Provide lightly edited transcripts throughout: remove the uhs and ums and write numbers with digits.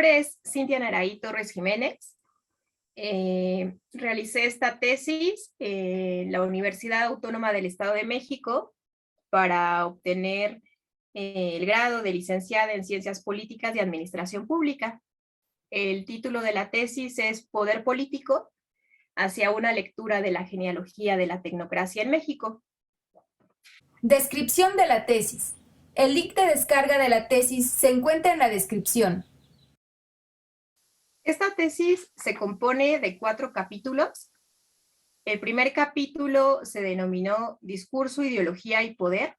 nombre es Cintia Naraí Torres Jiménez. Realicé esta tesis en la Universidad Autónoma del Estado de México para obtener el grado de licenciada en Ciencias Políticas y Administración Pública. El título de la tesis es Poder Político hacia una lectura de la genealogía de la tecnocracia en México. Descripción de la tesis. El link de descarga de la tesis se encuentra en la descripción. Esta tesis se compone de 4 capítulos. El primer capítulo se denominó Discurso, Ideología y Poder,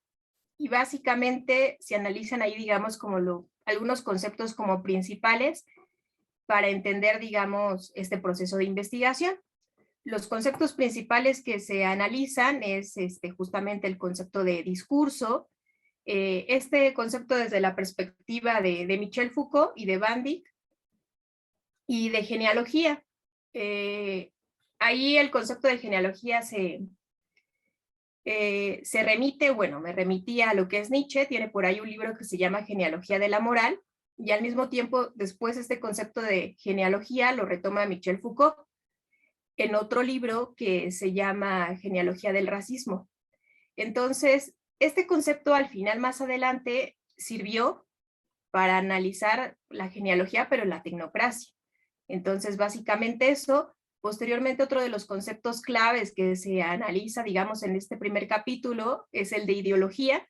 y básicamente se analizan ahí, digamos, como algunos conceptos como principales para entender, digamos, este proceso de investigación. Los conceptos principales que se analizan es justamente el concepto de discurso, este concepto desde la perspectiva de Michel Foucault y de Van Dijk, y de genealogía. Ahí el concepto de genealogía se remite, bueno, me remitía a lo que es Nietzsche, tiene por ahí un libro que se llama Genealogía de la Moral, y al mismo tiempo después este concepto de genealogía lo retoma Michel Foucault en otro libro que se llama Genealogía del Racismo. Entonces, este concepto al final, más adelante, sirvió para analizar la genealogía, pero en la tecnocracia. Entonces, básicamente eso. Posteriormente, otro de los conceptos claves que se analiza, digamos, en este primer capítulo es el de ideología.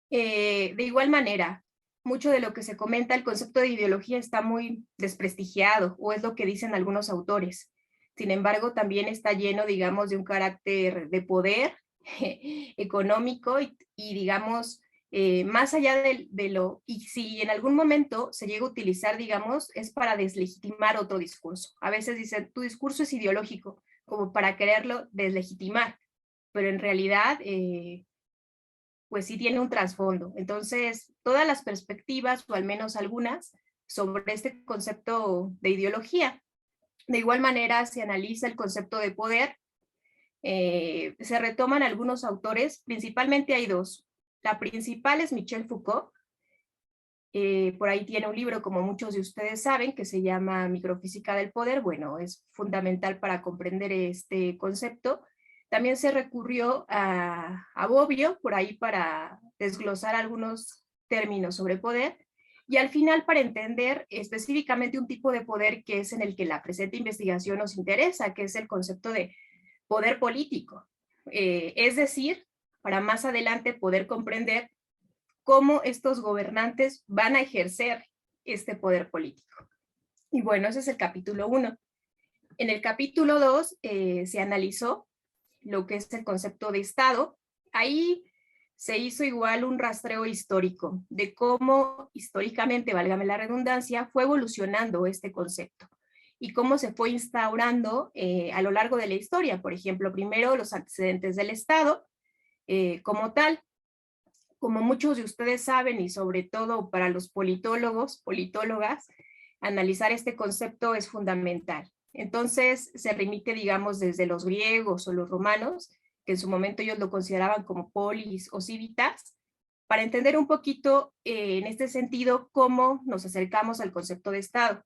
De igual manera, mucho de lo que se comenta, el concepto de ideología está muy desprestigiado, o es lo que dicen algunos autores. Sin embargo, también está lleno, digamos, de un carácter de poder económico y digamos, más allá de lo, y si en algún momento se llega a utilizar, digamos, es para deslegitimar otro discurso. A veces dicen, tu discurso es ideológico, como para quererlo deslegitimar, pero en realidad, pues sí tiene un trasfondo. Entonces, todas las perspectivas, o al menos algunas, sobre este concepto de ideología. De igual manera, se analiza el concepto de poder. Se retoman algunos autores, principalmente hay 2. La principal es Michel Foucault. Por ahí tiene un libro, como muchos de ustedes saben, que se llama Microfísica del Poder. Bueno, es fundamental para comprender este concepto. También se recurrió a Bobbio, por ahí para desglosar algunos términos sobre poder. Y al final, para entender específicamente un tipo de poder que es en el que la presente investigación nos interesa, que es el concepto de poder político. Es decir, para más adelante poder comprender cómo estos gobernantes van a ejercer este poder político. Y bueno, ese es el capítulo 1. En el capítulo 2 se analizó lo que es el concepto de Estado. Ahí se hizo igual un rastreo histórico de cómo históricamente, válgame la redundancia, fue evolucionando este concepto y cómo se fue instaurando a lo largo de la historia. Por ejemplo, primero los antecedentes del Estado como tal. Como muchos de ustedes saben, y sobre todo para los politólogos, politólogas, analizar este concepto es fundamental. Entonces se remite, digamos, desde los griegos o los romanos, que en su momento ellos lo consideraban como polis o civitas, para entender un poquito en este sentido cómo nos acercamos al concepto de Estado.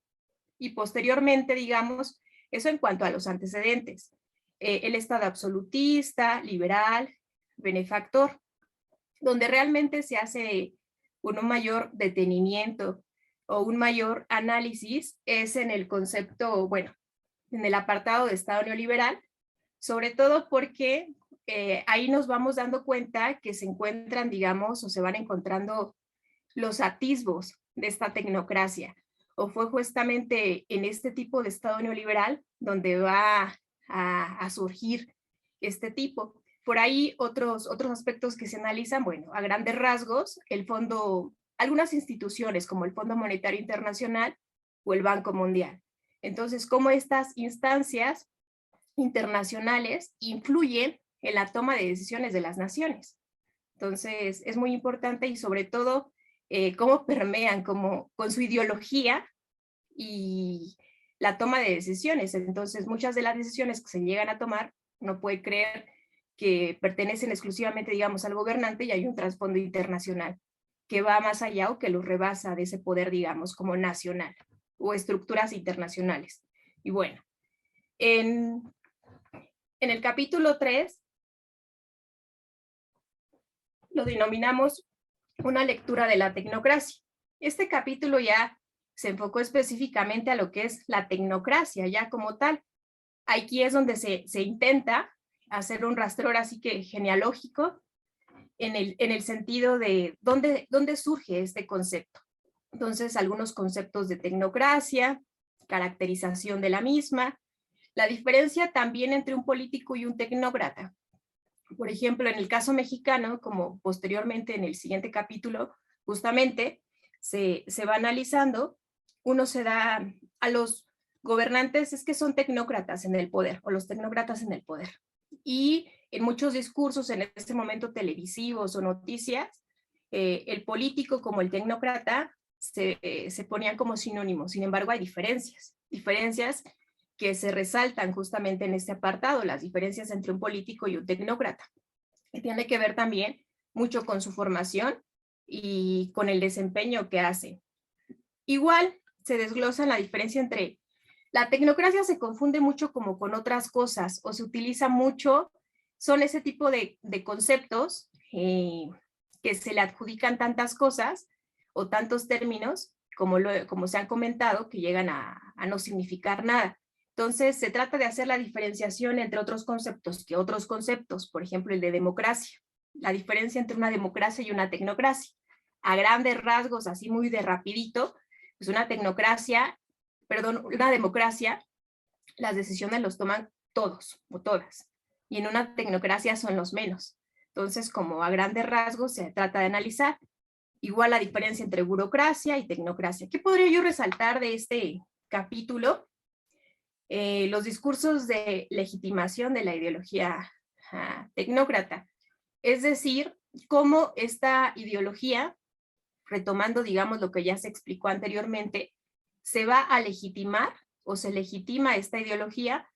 Y posteriormente, digamos, eso en cuanto a los antecedentes. El Estado absolutista, liberal, benefactor, donde realmente se hace un mayor detenimiento o un mayor análisis es en el concepto, bueno, en el apartado de Estado neoliberal, sobre todo porque ahí nos vamos dando cuenta que se encuentran, digamos, o se van encontrando los atisbos de esta tecnocracia, o fue justamente en este tipo de Estado neoliberal donde va a surgir este tipo. Por ahí otros aspectos que se analizan, bueno, a grandes rasgos, el fondo, algunas instituciones como el Fondo Monetario Internacional o el Banco Mundial. Entonces, cómo estas instancias internacionales influyen en la toma de decisiones de las naciones. Entonces, es muy importante y sobre todo cómo permean como, con su ideología y la toma de decisiones. Entonces, muchas de las decisiones que se llegan a tomar, no puede creer que pertenecen exclusivamente, digamos, al gobernante y hay un trasfondo internacional. que va más allá o que lo rebasa de ese poder, digamos, como nacional o estructuras internacionales. Y bueno, en el capítulo 3 lo denominamos una lectura de la tecnocracia. Este capítulo ya se enfocó específicamente a lo que es la tecnocracia, ya como tal. Aquí es donde se intenta hacer un rastreo así que genealógico en el sentido de dónde surge este concepto. Entonces, algunos conceptos de tecnocracia, caracterización de la misma, la diferencia también entre un político y un tecnócrata. Por ejemplo, en el caso mexicano, como posteriormente en el siguiente capítulo, justamente se va analizando, uno se da a los gobernantes, es que son tecnócratas en el poder, o los tecnócratas en el poder. Y en muchos discursos en este momento televisivos o noticias, el político como el tecnócrata se ponían como sinónimos. Sin embargo, hay diferencias que se resaltan justamente en este apartado, las diferencias entre un político y un tecnócrata, que tiene que ver también mucho con su formación y con el desempeño que hace. Igual se desglosa la diferencia entre la tecnocracia se confunde mucho como con otras cosas o se utiliza mucho, son ese tipo de conceptos que se le adjudican tantas cosas o tantos términos como se han comentado que llegan a no significar nada. Entonces se trata de hacer la diferenciación entre otros conceptos que otros conceptos, por ejemplo el de democracia, la diferencia entre una democracia y una tecnocracia. A grandes rasgos, así muy de rapidito, pues una democracia, las decisiones los toman todos o todas, y en una tecnocracia son los menos. Entonces, como a grandes rasgos se trata de analizar, igual la diferencia entre burocracia y tecnocracia. ¿Qué podría yo resaltar de este capítulo? Los discursos de legitimación de la ideología tecnócrata, es decir, cómo esta ideología, retomando, digamos, lo que ya se explicó anteriormente, se va a legitimar o se legitima esta ideología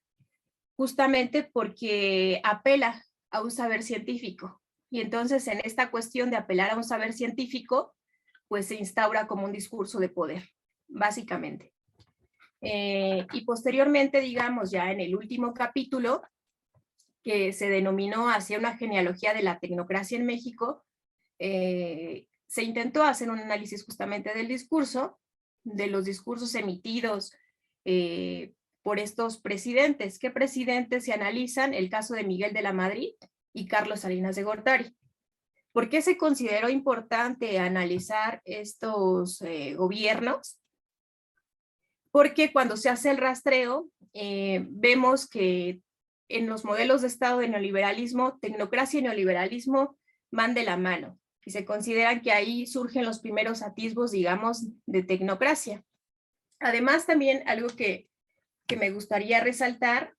justamente porque apela a un saber científico. Y entonces en esta cuestión de apelar a un saber científico, pues se instaura como un discurso de poder, básicamente. Y posteriormente, digamos, ya en el último capítulo, que se denominó hacia una genealogía de la tecnocracia en México, se intentó hacer un análisis justamente del discurso, de los discursos emitidos por estos presidentes. ¿Qué presidentes se analizan? El caso de Miguel de la Madrid y Carlos Salinas de Gortari. ¿Por qué se consideró importante analizar estos gobiernos? Porque cuando se hace el rastreo, vemos que en los modelos de Estado de neoliberalismo, tecnocracia y neoliberalismo van de la mano, y se consideran que ahí surgen los primeros atisbos, digamos, de tecnocracia. Además, también algo que me gustaría resaltar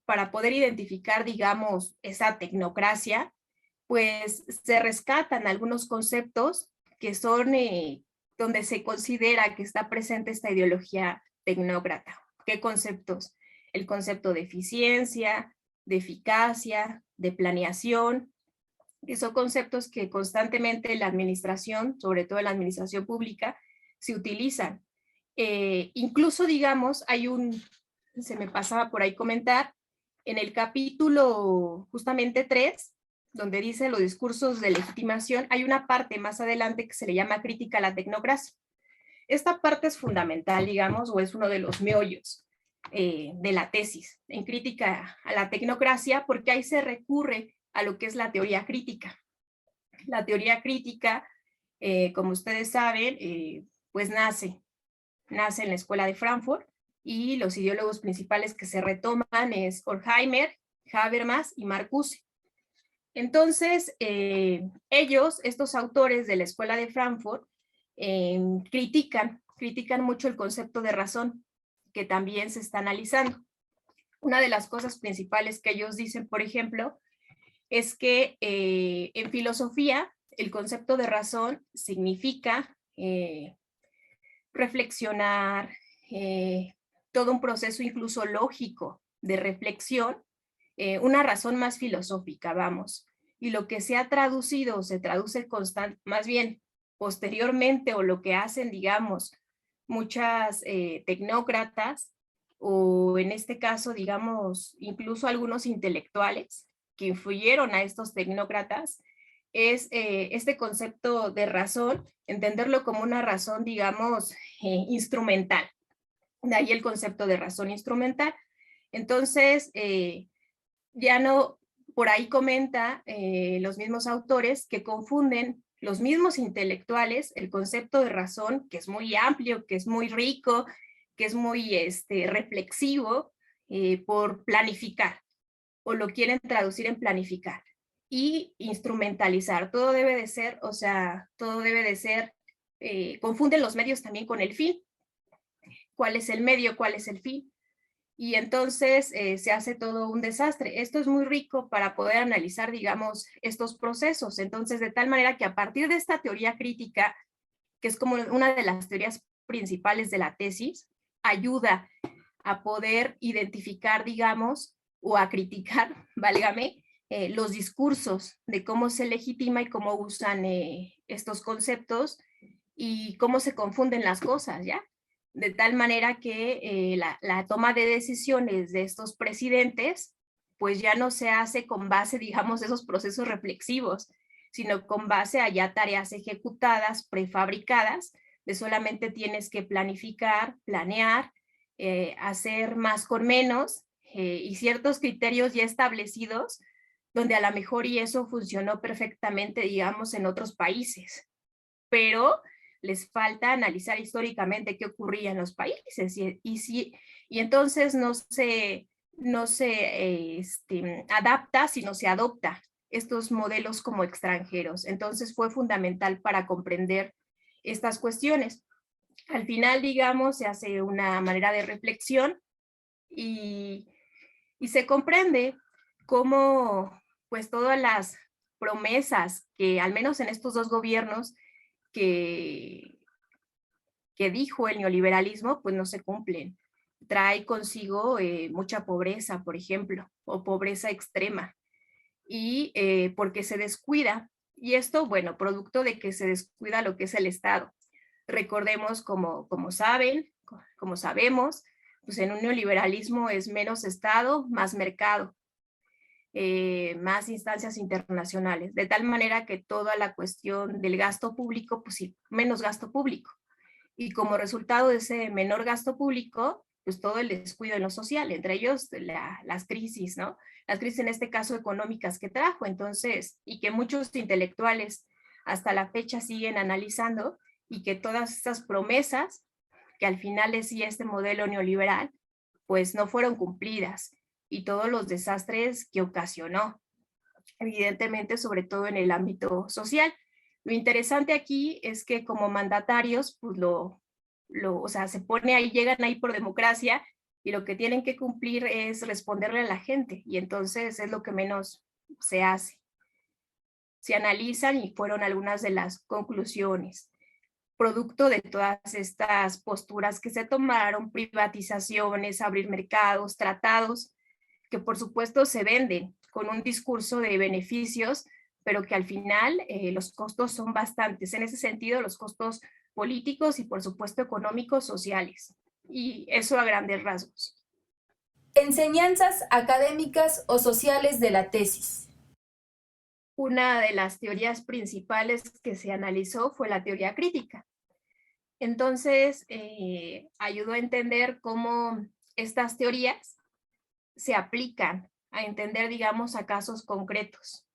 para poder identificar, digamos, esa tecnocracia, pues se rescatan algunos conceptos que son donde se considera que está presente esta ideología tecnócrata. ¿Qué conceptos? El concepto de eficiencia, de eficacia, de planeación, que son conceptos que constantemente la administración, sobre todo la administración pública, se utilizan. Incluso, digamos, se me pasaba por ahí comentar, en el capítulo justamente 3, donde dice los discursos de legitimación, hay una parte más adelante que se le llama crítica a la tecnocracia. Esta parte es fundamental, digamos, o es uno de los meollos de la tesis en crítica a la tecnocracia, porque ahí se recurre a lo que es la teoría crítica. La teoría crítica, como ustedes saben, pues nace en la Escuela de Frankfurt, y los ideólogos principales que se retoman es Horkheimer, Habermas y Marcuse. Entonces, ellos, estos autores de la Escuela de Frankfurt, critican mucho el concepto de razón, que también se está analizando. Una de las cosas principales que ellos dicen, por ejemplo, es que en filosofía el concepto de razón significa reflexionar, todo un proceso incluso lógico de reflexión, una razón más filosófica, vamos. Y lo que se ha traducido, se traduce más bien posteriormente, o lo que hacen, digamos, muchas tecnócratas, o en este caso, digamos, incluso algunos intelectuales que influyeron a estos tecnócratas, es este concepto de razón, entenderlo como una razón, digamos, instrumental. De ahí el concepto de razón instrumental. Entonces, ya no, por ahí comenta los mismos autores que confunden los mismos intelectuales el concepto de razón, que es muy amplio, que es muy rico, que es muy reflexivo, por planificar, o lo quieren traducir en planificar, y instrumentalizar. Todo debe de ser, o sea, todo debe de ser, confunden los medios también con el fin. ¿Cuál es el medio? ¿Cuál es el fin? Y entonces se hace todo un desastre. Esto es muy rico para poder analizar, digamos, estos procesos. Entonces, de tal manera que a partir de esta teoría crítica, que es como una de las teorías principales de la tesis, ayuda a poder identificar, digamos, o a criticar, válgame, los discursos de cómo se legitima y cómo usan estos conceptos y cómo se confunden las cosas, ¿ya? De tal manera que la toma de decisiones de estos presidentes, pues ya no se hace con base, digamos, de esos procesos reflexivos, sino con base a ya tareas ejecutadas, prefabricadas, de solamente tienes que planificar, planear, hacer más con menos, y ciertos criterios ya establecidos, donde a lo mejor y eso funcionó perfectamente, digamos, en otros países, pero les falta analizar históricamente qué ocurría en los países y entonces no se adapta, sino se adopta estos modelos como extranjeros. Entonces fue fundamental para comprender estas cuestiones. Al final, digamos, se hace una manera de reflexión y, y se comprende cómo pues todas las promesas que al menos en estos dos gobiernos que, que dijo el neoliberalismo, pues no se cumplen. Trae consigo mucha pobreza, por ejemplo, o pobreza extrema, y porque se descuida. Y esto, bueno, producto de que se descuida lo que es el Estado. Recordemos, como saben, como sabemos, pues en un neoliberalismo es menos Estado, más mercado, más instancias internacionales, de tal manera que toda la cuestión del gasto público, pues sí, menos gasto público. Y como resultado de ese menor gasto público, pues todo el descuido en lo social, entre ellos las crisis, ¿no? Las crisis en este caso económicas que trajo, entonces, y que muchos intelectuales hasta la fecha siguen analizando, y que todas estas promesas, que al final decía este modelo neoliberal, pues no fueron cumplidas, y todos los desastres que ocasionó, evidentemente, sobre todo en el ámbito social. Lo interesante aquí es que como mandatarios, pues o sea, se pone ahí, llegan ahí por democracia, y lo que tienen que cumplir es responderle a la gente, y entonces es lo que menos se hace. Se analizan y fueron algunas de las conclusiones, producto de todas estas posturas que se tomaron, privatizaciones, abrir mercados, tratados, que por supuesto se venden con un discurso de beneficios, pero que al final los costos son bastantes. En ese sentido, los costos políticos y por supuesto económicos, sociales. Y eso a grandes rasgos. Enseñanzas académicas o sociales de la tesis. Una de las teorías principales que se analizó fue la teoría crítica. Entonces, ayudó a entender cómo estas teorías se aplican a entender, digamos, a casos concretos.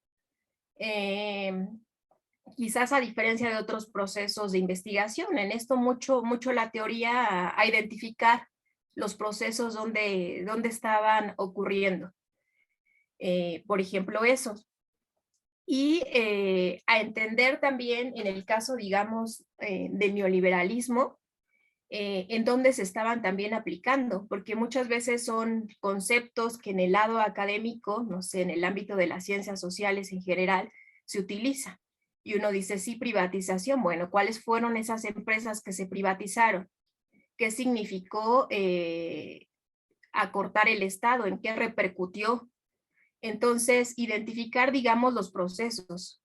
Quizás a diferencia de otros procesos de investigación, en esto mucho la teoría a identificar los procesos donde estaban ocurriendo. Por ejemplo, esos. Y a entender también en el caso, digamos, del neoliberalismo, en dónde se estaban también aplicando, porque muchas veces son conceptos que en el lado académico, no sé, en el ámbito de las ciencias sociales en general, se utiliza. Y uno dice, sí, privatización. Bueno, ¿cuáles fueron esas empresas que se privatizaron? ¿Qué significó acortar el Estado? ¿En qué repercutió? Entonces, identificar, digamos, los procesos.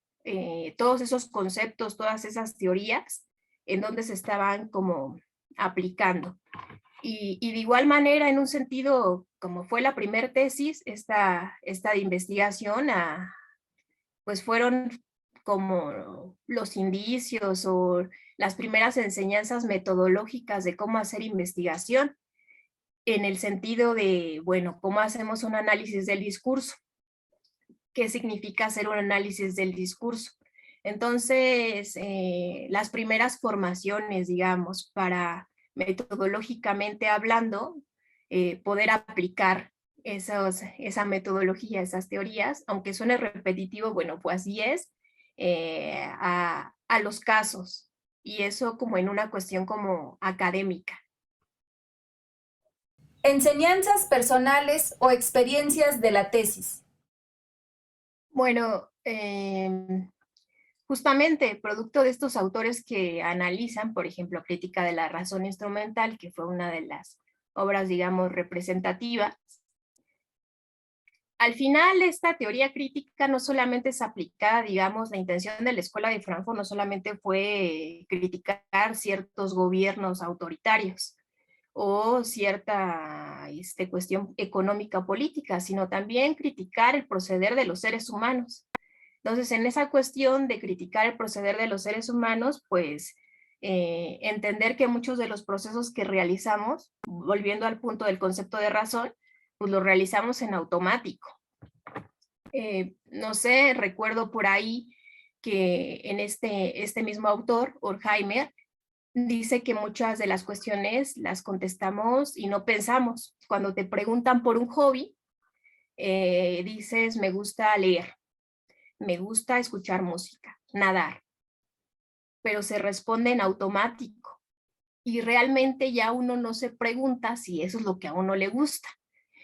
todos esos conceptos, todas esas teorías, en donde se estaban como aplicando. Y de igual manera, en un sentido, como fue la primera tesis, esta de investigación, pues fueron como los indicios o las primeras enseñanzas metodológicas de cómo hacer investigación, en el sentido de, bueno, cómo hacemos un análisis del discurso, qué significa hacer un análisis del discurso. Entonces, las primeras formaciones, digamos, para metodológicamente hablando, poder aplicar esa metodología, esas teorías, aunque suene repetitivo, bueno, pues así es, a los casos, y eso como en una cuestión como académica. Enseñanzas personales o experiencias de la tesis. Bueno, justamente producto de estos autores que analizan, por ejemplo, Crítica de la razón instrumental, que fue una de las obras, digamos, representativas. Al final, esta teoría crítica no solamente es aplicada, digamos, la intención de la Escuela de Frankfurt no solamente fue criticar ciertos gobiernos autoritarios o cierta cuestión económica política, sino también criticar el proceder de los seres humanos. Entonces, en esa cuestión de criticar el proceder de los seres humanos, pues entender que muchos de los procesos que realizamos, volviendo al punto del concepto de razón, pues lo realizamos en automático. No sé, recuerdo por ahí que en este mismo autor, Horkheimer, dice que muchas de las cuestiones las contestamos y no pensamos. Cuando te preguntan por un hobby, dices, me gusta leer, me gusta escuchar música, nadar, pero se responde en automático y realmente ya uno no se pregunta si eso es lo que a uno le gusta.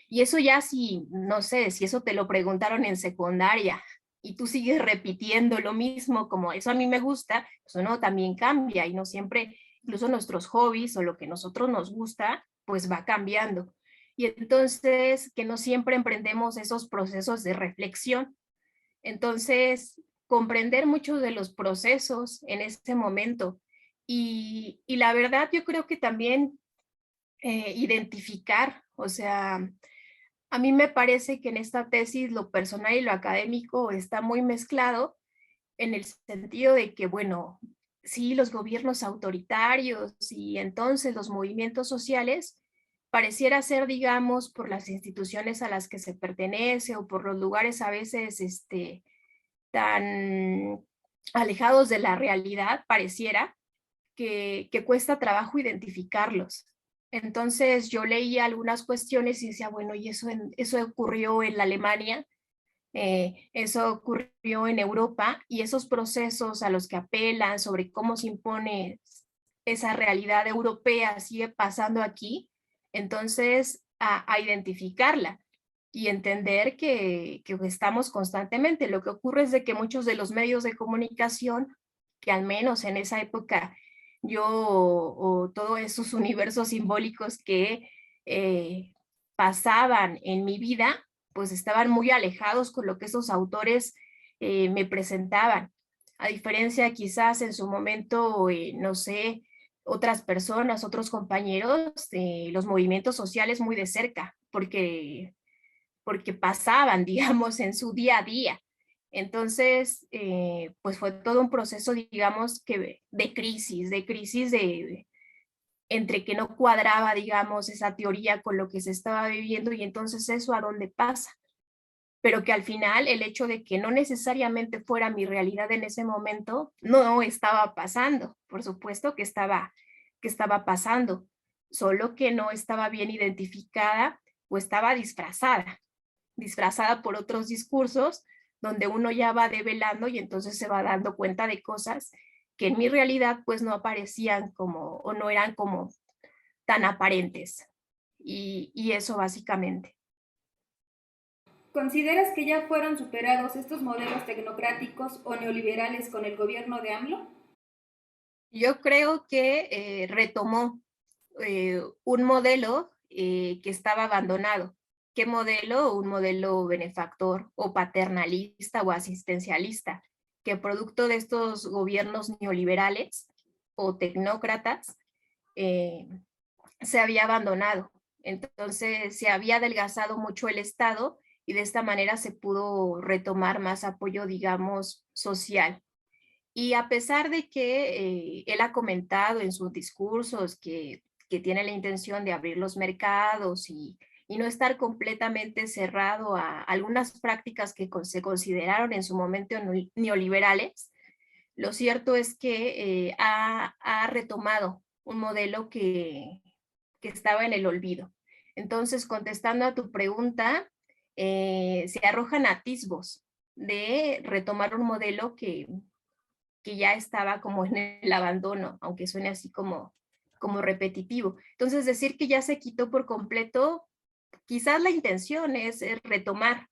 Y eso ya si, no sé, si eso te lo preguntaron en secundaria y tú sigues repitiendo lo mismo como eso a mí me gusta, pues uno también cambia y no siempre, incluso nuestros hobbies o lo que a nosotros nos gusta, pues va cambiando. Y entonces que no siempre emprendemos esos procesos de reflexión. Entonces, comprender muchos de los procesos en ese momento. Y la verdad, yo creo que también identificar, o sea, a mí me parece que en esta tesis lo personal y lo académico está muy mezclado en el sentido de que, bueno, sí, los gobiernos autoritarios y entonces los movimientos sociales pareciera ser, digamos, por las instituciones a las que se pertenece o por los lugares a veces tan alejados de la realidad, pareciera que cuesta trabajo identificarlos. Entonces yo leía algunas cuestiones y decía, bueno, y eso ocurrió en la Alemania, eso ocurrió en Europa, y esos procesos a los que apelan sobre cómo se impone esa realidad europea sigue pasando aquí, entonces a identificarla y entender que estamos constantemente. Lo que ocurre es de que muchos de los medios de comunicación, que al menos en esa época yo o todos esos universos simbólicos que pasaban en mi vida, pues estaban muy alejados con lo que esos autores me presentaban. A diferencia quizás en su momento, no sé, otras personas, otros compañeros, los movimientos sociales muy de cerca, porque pasaban, digamos, en su día a día. Entonces, pues fue todo un proceso, digamos, que de crisis entre que no cuadraba, digamos, esa teoría con lo que se estaba viviendo y entonces eso a dónde pasa. Pero que al final el hecho de que no necesariamente fuera mi realidad en ese momento, no estaba pasando. Por supuesto que estaba pasando, solo que no estaba bien identificada o estaba disfrazada por otros discursos donde uno ya va develando y entonces se va dando cuenta de cosas que en mi realidad pues no aparecían como o no eran como tan aparentes. Y eso básicamente. ¿Consideras que ya fueron superados estos modelos tecnocráticos o neoliberales con el gobierno de AMLO? Yo creo que retomó un modelo que estaba abandonado. ¿Qué modelo? Un modelo benefactor o paternalista o asistencialista, que producto de estos gobiernos neoliberales o tecnócratas se había abandonado. Entonces se había adelgazado mucho el Estado y de esta manera se pudo retomar más apoyo, digamos, social. Y a pesar de que él ha comentado en sus discursos que tiene la intención de abrir los mercados y no estar completamente cerrado a algunas prácticas que se consideraron en su momento neoliberales, lo cierto es que ha retomado un modelo que estaba en el olvido. Entonces, contestando a tu pregunta, se arrojan atisbos de retomar un modelo que ya estaba como en el abandono, aunque suene así como repetitivo. Entonces, decir que ya se quitó por completo, quizás la intención es retomar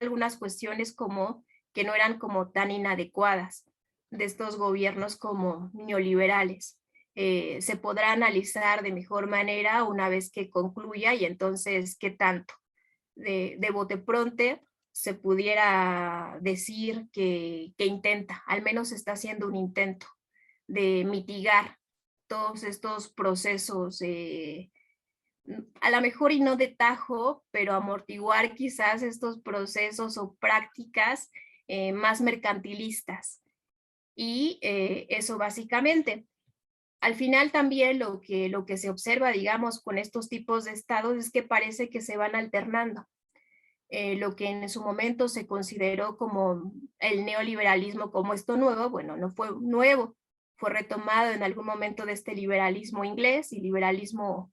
algunas cuestiones como que no eran como tan inadecuadas de estos gobiernos como neoliberales. Se podrá analizar de mejor manera una vez que concluya y entonces qué tanto de bote pronto se pudiera decir que intenta, al menos está haciendo un intento de mitigar todos estos procesos, a lo mejor y no de tajo, pero amortiguar quizás estos procesos o prácticas más mercantilistas. Y eso básicamente. Al final también lo que se observa, digamos, con estos tipos de estados es que parece que se van alternando. Lo que en su momento se consideró como el neoliberalismo como esto nuevo, bueno, no fue nuevo, fue retomado en algún momento de este liberalismo inglés y liberalismo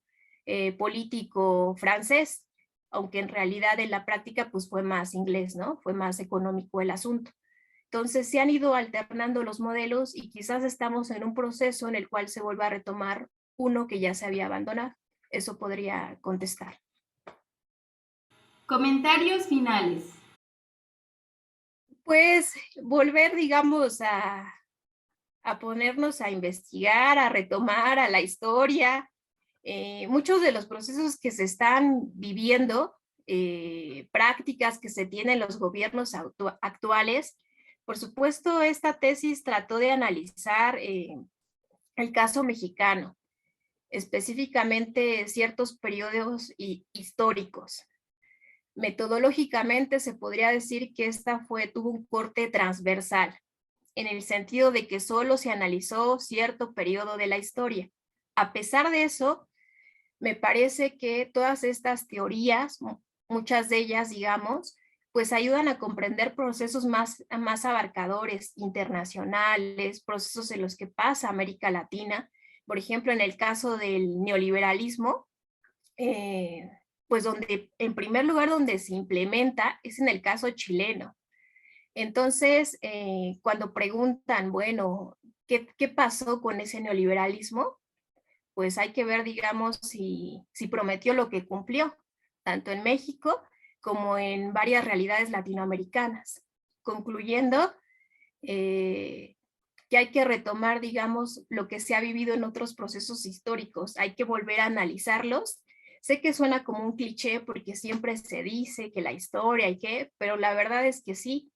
político francés, aunque en realidad en la práctica pues fue más inglés, ¿no? Fue más económico el asunto. Entonces se han ido alternando los modelos y quizás estamos en un proceso en el cual se vuelva a retomar uno que ya se había abandonado. Eso podría contestar. Comentarios finales. Pues volver, digamos, a ponernos a investigar, a retomar a la historia. Muchos de los procesos que se están viviendo, prácticas que se tienen los gobiernos actuales, por supuesto, esta tesis trató de analizar el caso mexicano, específicamente ciertos periodos históricos. Metodológicamente se podría decir que tuvo un corte transversal, en el sentido de que solo se analizó cierto periodo de la historia. A pesar de eso, me parece que todas estas teorías, muchas de ellas, digamos, pues ayudan a comprender procesos más abarcadores, internacionales, procesos en los que pasa América Latina. Por ejemplo, en el caso del neoliberalismo, pues en primer lugar, donde se implementa es en el caso chileno. Entonces, cuando preguntan, bueno, ¿qué pasó con ese neoliberalismo? Pues hay que ver, digamos, si prometió lo que cumplió, tanto en México como en varias realidades latinoamericanas. Concluyendo, que hay que retomar, digamos, lo que se ha vivido en otros procesos históricos, hay que volver a analizarlos. Sé que suena como un cliché porque siempre se dice que la historia y qué, pero la verdad es que sí,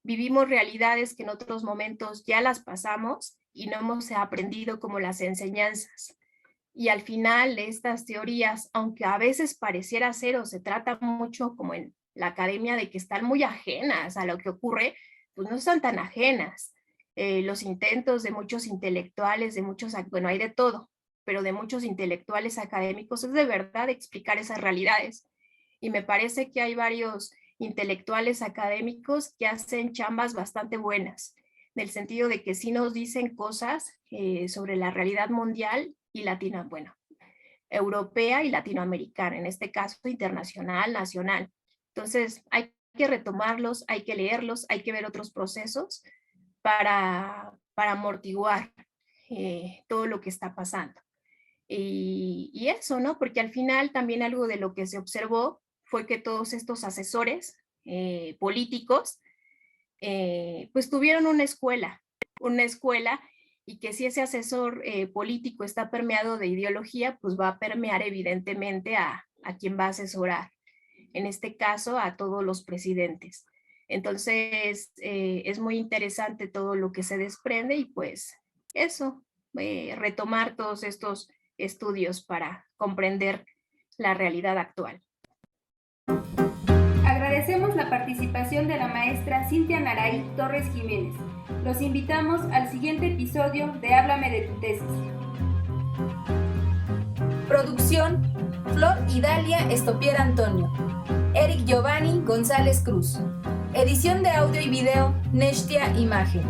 vivimos realidades que en otros momentos ya las pasamos y no hemos aprendido como las enseñanzas. Y al final estas teorías, aunque a veces pareciera ser o se trata mucho como en la academia de que están muy ajenas a lo que ocurre, pues no están tan ajenas. Los intentos de muchos intelectuales, bueno, hay de todo, pero de muchos intelectuales académicos es de verdad explicar esas realidades. Y me parece que hay varios intelectuales académicos que hacen chambas bastante buenas, en el sentido de que sí nos dicen cosas sobre la realidad mundial y latina, bueno, europea y latinoamericana, en este caso internacional, nacional. Entonces hay que retomarlos, hay que leerlos, hay que ver otros procesos para amortiguar todo lo que está pasando. Y eso, ¿no? Porque al final también algo de lo que se observó fue que todos estos asesores políticos, pues tuvieron una escuela y que si ese asesor político está permeado de ideología, pues va a permear evidentemente a quien va a asesorar, en este caso a todos los presidentes. Entonces, es muy interesante todo lo que se desprende y pues eso, retomar todos estos estudios para comprender la realidad actual. Agradecemos la participación de la maestra Cintia Naray Torres Jiménez. Los invitamos al siguiente episodio de Háblame de tu tesis. Producción: Flor y Dalia Estopiera Antonio. Eric Giovanni González Cruz. Edición de audio y video: Neshtia Imagen.